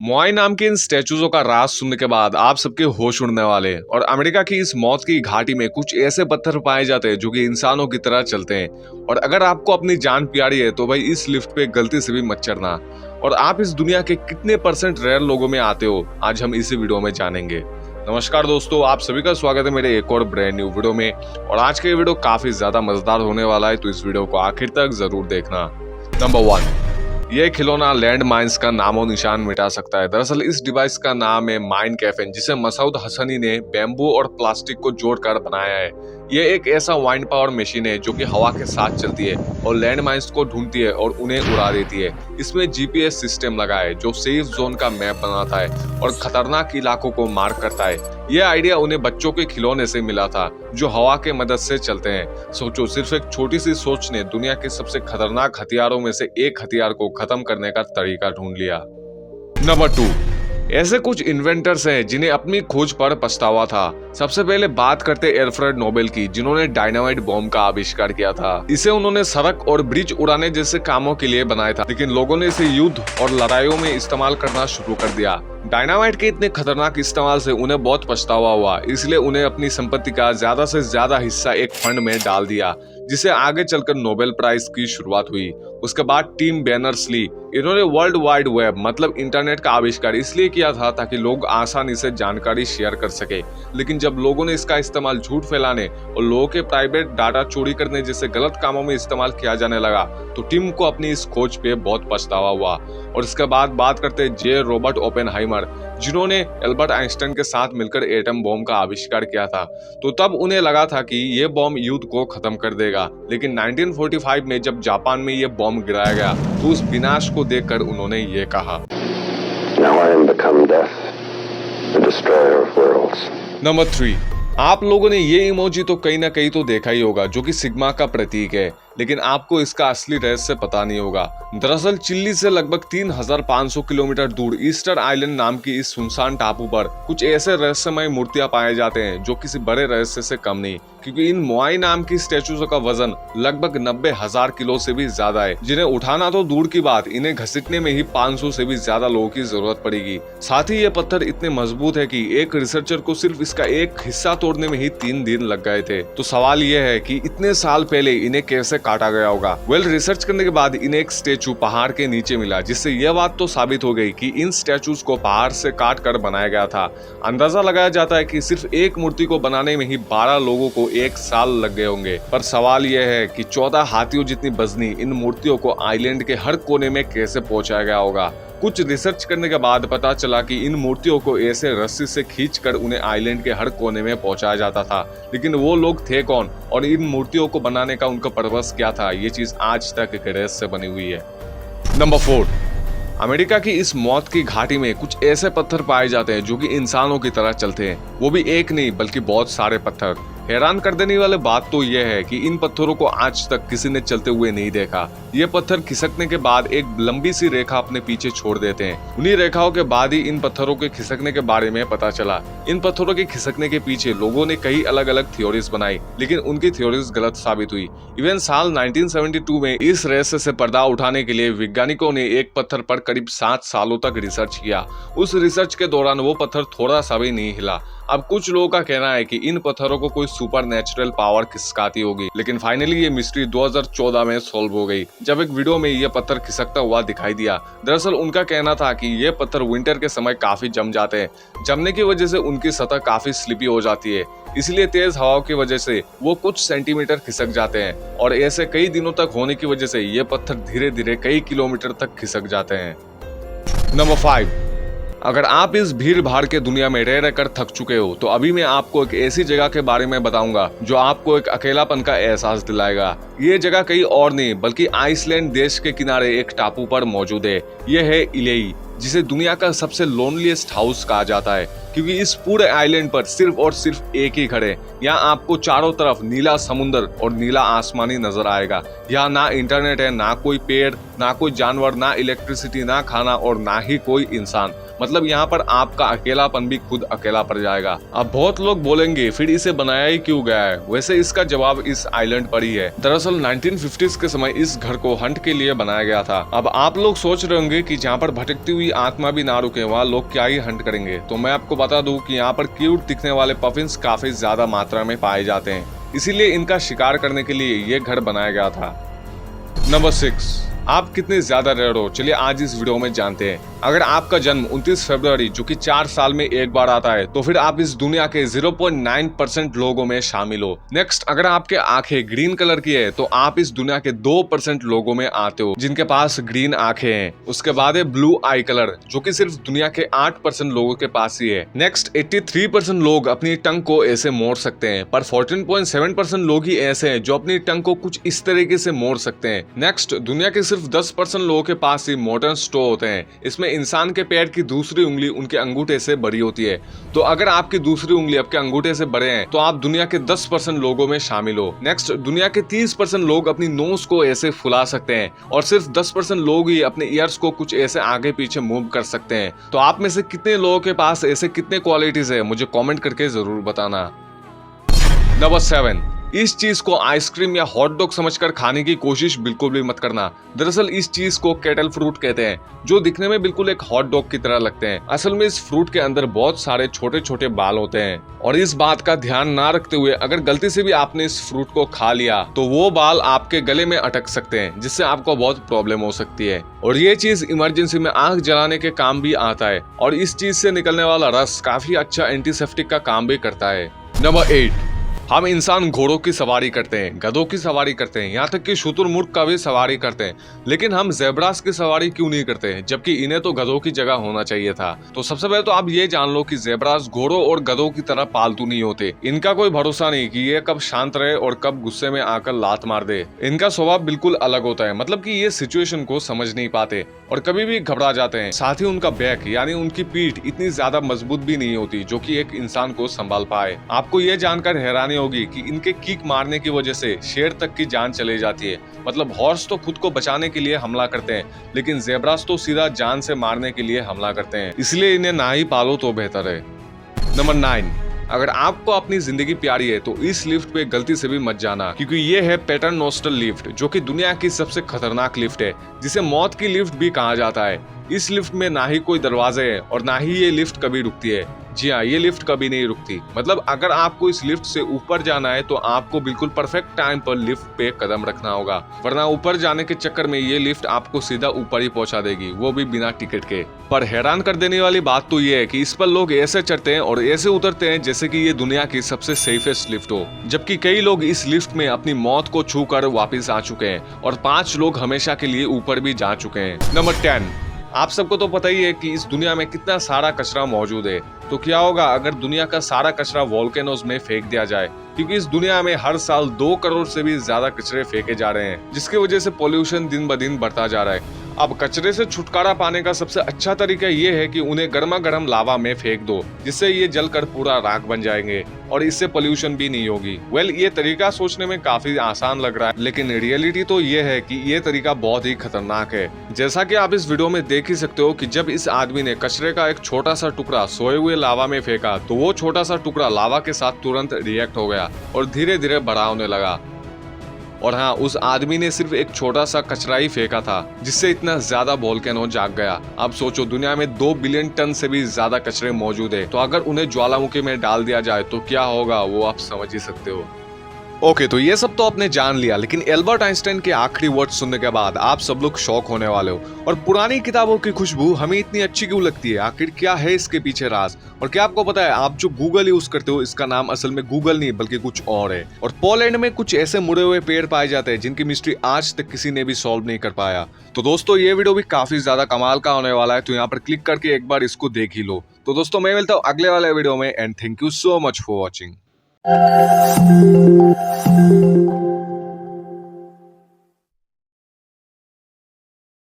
मोआई नाम के इन स्टैचूजों का राज सुनने के बाद आप सबके होश उड़ने वाले हैं। और अमेरिका की इस मौत की घाटी में कुछ ऐसे पत्थर पाए जाते हैं जो कि इंसानों की तरह चलते हैं। और अगर आपको अपनी जान प्यारी है तो भाई इस लिफ्ट पे गलती से भी मत चढ़ना। और आप इस दुनिया के कितने % रेयर लोगों में आते हो, आज हम इसी वीडियो में जानेंगे। नमस्कार दोस्तों, आप सभी का स्वागत है मेरे एक और ब्रांड न्यू वीडियो में। और आज का ये वीडियो काफी ज्यादा मजेदार होने वाला है, तो इस वीडियो को आखिर तक जरूर देखना। नंबर 1, यह खिलौना लैंड माइंस का नामो निशान मिटा सकता है। दरअसल इस डिवाइस का नाम है माइन कैफन, जिसे मसूद हसनी ने बैम्बू और प्लास्टिक को जोड़कर बनाया है। यह एक ऐसा वाइंड पावर मशीन है जो कि हवा के साथ चलती है और लैंड माइंस को ढूंढती है और उन्हें उड़ा देती है। इसमें GPS सिस्टम लगा है जो सेफ जोन का मैप बनाता है और खतरनाक इलाकों को मार्क करता है। यह आइडिया उन्हें बच्चों के खिलौने से मिला था जो हवा के मदद से चलते हैं। सोचो, सिर्फ एक छोटी सी सोच ने दुनिया के सबसे खतरनाक हथियारों में से एक हथियार को खत्म करने का तरीका ढूंढ लिया। नंबर 2, ऐसे कुछ इन्वेंटर्स हैं जिन्हें अपनी खोज पर पछतावा था। सबसे पहले बात करते एल्फ्रेड नोबेल की, जिन्होंने डायनामाइट बॉम्ब का आविष्कार किया था। इसे उन्होंने सड़क और ब्रिज उड़ाने जैसे कामों के लिए बनाया था, लेकिन लोगों ने इसे युद्ध और लड़ाइयों में इस्तेमाल करना शुरू कर दिया। डायनामाइट के इतने खतरनाक इस्तेमाल से उन्हें बहुत पछतावा हुआ, इसलिए उन्हें अपनी संपत्ति का ज्यादा से ज्यादा हिस्सा एक फंड में डाल दिया, जिसे आगे चलकर नोबेल प्राइज की शुरुआत हुई। उसके बाद टिम बेर्नर्स-ली, इन्होंने वर्ल्ड वाइड वेब मतलब इंटरनेट का आविष्कार इसलिए किया था ताकि लोग आसानी से जानकारी शेयर कर सके। लेकिन जब लोगों ने इसका इस्तेमाल झूठ फैलाने और लोगों के प्राइवेट डाटा चोरी करने जैसे गलत कामों में इस्तेमाल किया जाने लगा, तो टिम को अपनी इस खोज पे बहुत पछतावा हुआ। और इसके बाद बात करते हैं जे रॉबर्ट ओपेनहाइमर, जिन्होंने एल्बर्ट आइंस्टाइन के साथ मिलकर एटम बॉम्ब का आविष्कार किया था। तो तब उन्हें लगा था कि ये बॉम्ब युद्ध को खत्म कर देगा, लेकिन 1945 में जब जापान में ये बॉम्ब गिराया गया तो उस विनाश को देखकर उन्होंने ये कहा, Now I am become death, the destroyer of worlds. Number 3, आप लोगों ने ये इमोजी तो कहीं ना कहीं तो देखा ही होगा, जो कि सिग्मा का प्रतीक है, लेकिन आपको इसका असली रहस्य पता नहीं होगा। दरअसल चिल्ली से लगभग 3500 किलोमीटर दूर ईस्टर आइलैंड नाम की इस सुनसान टापू पर कुछ ऐसे रहस्यमय मूर्तियां पाए जाते हैं जो किसी बड़े रहस्य से कम नहीं, क्योंकि इन मोआई नाम की स्टैचूज का वजन लगभग 90,000 किलो से भी ज्यादा है, जिन्हें उठाना तो दूर की बात, इन्हें घसीटने में ही 500 से भी ज्यादा लोगों की जरूरत पड़ेगी। साथ ही ये पत्थर इतने मजबूत है कि एक रिसर्चर को सिर्फ इसका एक हिस्सा तोड़ने में ही 3 दिन लग गए थे। तो सवाल ये है कि इतने साल पहले इन्हें कैसे काटा गया होगा। रिसर्च करने के बाद इन्हें एक स्टैचू पहाड़ के नीचे मिला, जिससे यह बात तो साबित हो गई कि इन स्टैचूज को पहाड़ से काट कर बनाया गया था। अंदाजा लगाया जाता है कि सिर्फ एक मूर्ति को बनाने में ही 12 लोगों को 1 साल लग गए होंगे। पर सवाल यह है कि 14 हाथियों जितनी वजनी इन मूर्तियों को आइलैंड के हर कोने में कैसे पहुंचाया गया होगा। कुछ रिसर्च करने के बाद पता चला कि इन मूर्तियों को ऐसे रस्सी से खींचकर उन्हें आइलैंड के हर कोने में पहुंचाया जाता था। लेकिन वो लोग थे कौन और इन मूर्तियों को बनाने का उनका पर्पस क्या था, ये चीज आज तक एक रहस्य बनी हुई है। नंबर 4, अमेरिका की इस मौत की घाटी में कुछ ऐसे पत्थर पाए जाते हैं जो कि इंसानों की तरह चलते हैं, वो भी एक नहीं बल्कि बहुत सारे पत्थर। हैरान कर देने वाली बात तो यह है कि इन पत्थरों को आज तक किसी ने चलते हुए नहीं देखा। ये पत्थर खिसकने के बाद एक लंबी सी रेखा अपने पीछे छोड़ देते हैं। उन्हीं रेखाओं के बाद ही इन पत्थरों के खिसकने के बारे में पता चला। इन पत्थरों के खिसकने के पीछे लोगों ने कई अलग अलग थ्योरीज बनाई, लेकिन उनकी थ्योरीज गलत साबित हुई। इवन साल 1972 में इस रहस्य से पर्दा उठाने के लिए वैज्ञानिकों ने एक पत्थर पर करीब 7 सालों तक रिसर्च किया। उस रिसर्च के दौरान वो पत्थर थोड़ा सा भी नहीं हिला। अब कुछ लोगों का कहना है कि इन पत्थरों को कोई सुपर नेचुरल पावर खिसकाती होगी, लेकिन फाइनली ये मिस्ट्री 2014 में सॉल्व हो गई, जब एक वीडियो में ये पत्थर खिसकता हुआ दिखाई दिया। दरअसल उनका कहना था कि ये पत्थर विंटर के समय काफी जम जाते हैं। जमने की वजह से उनकी सतह काफी स्लिपी हो जाती है, इसलिए तेज हवाओं की वजह से वो कुछ सेंटीमीटर खिसक जाते हैं। और ऐसे कई दिनों तक होने की वजह से ये पत्थर धीरे धीरे कई किलोमीटर तक खिसक जाते हैं। नंबर 5, अगर आप इस भीड़ भाड़ के दुनिया में रह रहकर थक चुके हो, तो अभी मैं आपको एक ऐसी जगह के बारे में बताऊंगा जो आपको एक अकेलापन का एहसास दिलाएगा। ये जगह कहीं और नहीं बल्कि आइसलैंड देश के किनारे एक टापू पर मौजूद है। यह है इलेई, जिसे दुनिया का सबसे लोनलीस्ट हाउस कहा जाता है, क्योंकि इस पूरे आइलैंड पर सिर्फ और सिर्फ एक ही घर है। यहाँ आपको चारों तरफ नीला समुंदर और नीला आसमानी नजर आएगा। यहाँ ना इंटरनेट है, ना कोई पेड़, ना कोई जानवर, ना इलेक्ट्रिसिटी, ना खाना और ना ही कोई इंसान। मतलब यहाँ पर आपका अकेलापन भी खुद अकेला पड़ जाएगा। अब बहुत लोग बोलेंगे फिर इसे बनाया ही क्यों गया है। वैसे इसका जवाब इस आइलैंड पर ही है। दरअसल 1950s के समय इस घर को हंट के लिए बनाया गया था। अब आप लोग सोच रहे होंगे कि जहाँ पर भटकती हुई की आत्मा भी ना रुके वहाँ लोग क्या ही हंट करेंगे। तो मैं आपको बता दूं कि यहाँ पर क्यूट दिखने वाले पफिन्स काफी ज्यादा मात्रा में पाए जाते हैं, इसीलिए इनका शिकार करने के लिए ये घर बनाया गया था। नंबर 6, आप कितने ज्यादा रेयर हो, चलिए आज इस वीडियो में जानते हैं। अगर आपका जन्म 29 फरवरी जो कि 4 साल में एक बार आता है तो फिर आप इस दुनिया के 0.9% लोगों में शामिल हो। नेक्स्ट, अगर आपके आंखें ग्रीन कलर की है तो आप इस दुनिया के 2% लोगों में आते हो जिनके पास ग्रीन आंखें हैं। उसके बाद है ब्लू आई कलर जो कि सिर्फ दुनिया के 8% लोगों के पास ही है। नेक्स्ट, 83% लोग अपनी टंग को ऐसे मोड़ सकते हैं, पर 14.7% लोग ही ऐसे हैं जो अपनी टंग को कुछ इस तरीके से मोड़ सकते हैं। नेक्स्ट, दुनिया के सिर्फ 10% लोगों के पास ही मोटर्स टो होते हैं। इसमें इंसान के पैर की दूसरी उंगली उनके अंगूठे से बड़ी होती है। तो अगर आपकी दूसरी उंगली आपके अंगूठे से बड़े हैं तो आप दुनिया के 10% लोगों में शामिल हो। नेक्स्ट, दुनिया के 30% लोग अपनी नोज को ऐसे फुला सकते हैं और सिर्फ 10% लोग ही अपने ईयर्स को कुछ ऐसे आगे पीछे मूव कर सकते हैं। तो आप में से कितने लोगों के पास ऐसे कितने क्वालिटीज है, मुझे कॉमेंट करके जरूर बताना। नंबर 7, इस चीज को आइसक्रीम या हॉट डॉग समझकर खाने की कोशिश बिल्कुल भी मत करना। दरअसल इस चीज को कैटल फ्रूट कहते हैं जो दिखने में बिल्कुल एक हॉट डॉग की तरह लगते हैं। असल में इस फ्रूट के अंदर बहुत सारे छोटे छोटे बाल होते हैं और इस बात का ध्यान ना रखते हुए अगर गलती से भी आपने इस फ्रूट को खा लिया तो वो बाल आपके गले में अटक सकते हैं जिससे आपको बहुत प्रॉब्लम हो सकती है। और ये चीज इमरजेंसी में आग जलाने के काम भी आता है और इस चीज से निकलने वाला रस काफी अच्छा एंटीसेप्टिक का काम भी करता है। नंबर 8, हम इंसान घोड़ों की सवारी करते हैं, गधों की सवारी करते हैं, यहाँ तक कि शुतुरमुर्ग का भी सवारी करते हैं, लेकिन हम ज़ेब्रास की सवारी क्यों नहीं करते हैं, जबकि इन्हें तो गधों की जगह होना चाहिए था। तो सबसे पहले तो आप ये जान लो कि ज़ेब्रास घोड़ों और गधों की तरह पालतू नहीं होते। इनका कोई भरोसा नहीं कि ये कब शांत रहे और कब गुस्से में आकर लात मार दे। इनका स्वभाव बिल्कुल अलग होता है, मतलब कि ये सिचुएशन को समझ नहीं पाते और कभी भी घबरा जाते हैं। साथ ही उनका बैक यानी उनकी पीठ इतनी ज्यादा मजबूत भी नहीं होती जो कि एक इंसान को संभाल पाए। आपको ये जानकर हैरानी होगी कि इनके किक मारने की वजह से शेर तक की जान चली जाती है। मतलब हॉर्स तो खुद को बचाने के लिए हमला करते हैं, लेकिन ज़ेब्रास तो सीधा जान से मारने के लिए हमला करते हैं, इसलिए इन्हें ना ही पालो तो बेहतर है। नंबर 9, अगर आपको अपनी जिंदगी प्यारी है तो इस लिफ्ट पे गलती से भी मत जाना, क्योंकि ये है पैटर्नोस्टल लिफ्ट जो कि दुनिया की सबसे खतरनाक लिफ्ट है, जिसे मौत की लिफ्ट भी कहा जाता है। इस लिफ्ट में ना ही कोई दरवाजे हैं और ना ही ये लिफ्ट कभी रुकती है। जी हाँ, ये लिफ्ट कभी नहीं रुकती। मतलब अगर आपको इस लिफ्ट से ऊपर जाना है तो आपको बिल्कुल परफेक्ट टाइम पर लिफ्ट पे कदम रखना होगा, वरना ऊपर जाने के चक्कर में ये लिफ्ट आपको सीधा ऊपर ही पहुंचा देगी, वो भी बिना टिकट के। पर हैरान कर देने वाली बात तो ये है कि इस पर लोग ऐसे चढ़ते हैं और ऐसे उतरते हैं जैसे कि ये दुनिया की सबसे सेफेस्ट लिफ्ट हो, जबकि कई लोग इस लिफ्ट में अपनी मौत को छू कर वापिस आ चुके हैं और 5 लोग हमेशा के लिए ऊपर भी जा चुके हैं। नंबर 10, आप सबको तो पता ही है कि इस दुनिया में कितना सारा कचरा मौजूद है। तो क्या होगा अगर दुनिया का सारा कचरा वोल्केनोज में फेंक दिया जाए, क्योंकि इस दुनिया में हर साल 2 करोड़ से भी ज्यादा कचरे फेंके जा रहे हैं, जिसकी वजह से पोल्यूशन दिन ब दिन बढ़ता जा रहा है। अब कचरे से छुटकारा पाने का सबसे अच्छा तरीका ये है कि उन्हें गर्मा गर्म लावा में फेंक दो, जिससे ये जलकर पूरा राख बन जाएंगे और इससे पोल्यूशन भी नहीं होगी। वेल, ये तरीका सोचने में काफी आसान लग रहा है, लेकिन रियलिटी तो ये है कि ये तरीका बहुत ही खतरनाक है। जैसा कि आप इस वीडियो में देख ही सकते हो कि जब इस आदमी ने कचरे का एक छोटा सा टुकड़ा सोए हुए लावा में फेंका तो वो छोटा सा टुकड़ा लावा के साथ तुरंत रिएक्ट हो गया और धीरे धीरे बड़ा होने लगा। और हाँ, उस आदमी ने सिर्फ एक छोटा सा कचरा ही फेंका था जिससे इतना ज्यादा वोल्केनो जाग गया। अब सोचो, दुनिया में 2 बिलियन टन से भी ज्यादा कचरे मौजूद है, तो अगर उन्हें ज्वालामुखी में डाल दिया जाए तो क्या होगा वो आप समझ ही सकते हो। ओके, तो ये सब तो आपने जान लिया, लेकिन एल्बर्ट आइंस्टाइन के आखिरी वर्ड सुनने के बाद आप सब लोग शॉक होने वाले हो। और पुरानी किताबों की खुशबू हमें इतनी अच्छी क्यों लगती है? आखिर क्या है इसके पीछे राज? और क्या आपको पता है, आप जो गूगल यूज करते हो इसका नाम असल में गूगल नहीं बल्कि कुछ और है। और पोलैंड में कुछ ऐसे मुड़े हुए पेड़ पाए जाते हैं जिनकी मिस्ट्री आज तक किसी ने भी सॉल्व नहीं कर पाया। तो दोस्तों, ये वीडियो भी काफी ज्यादा कमाल का होने वाला है, तो यहाँ पर क्लिक करके एक बार इसको देख ही लो। तो दोस्तों, मैं मिलता हूँ अगले वाले वीडियो में and thank you so much for watching.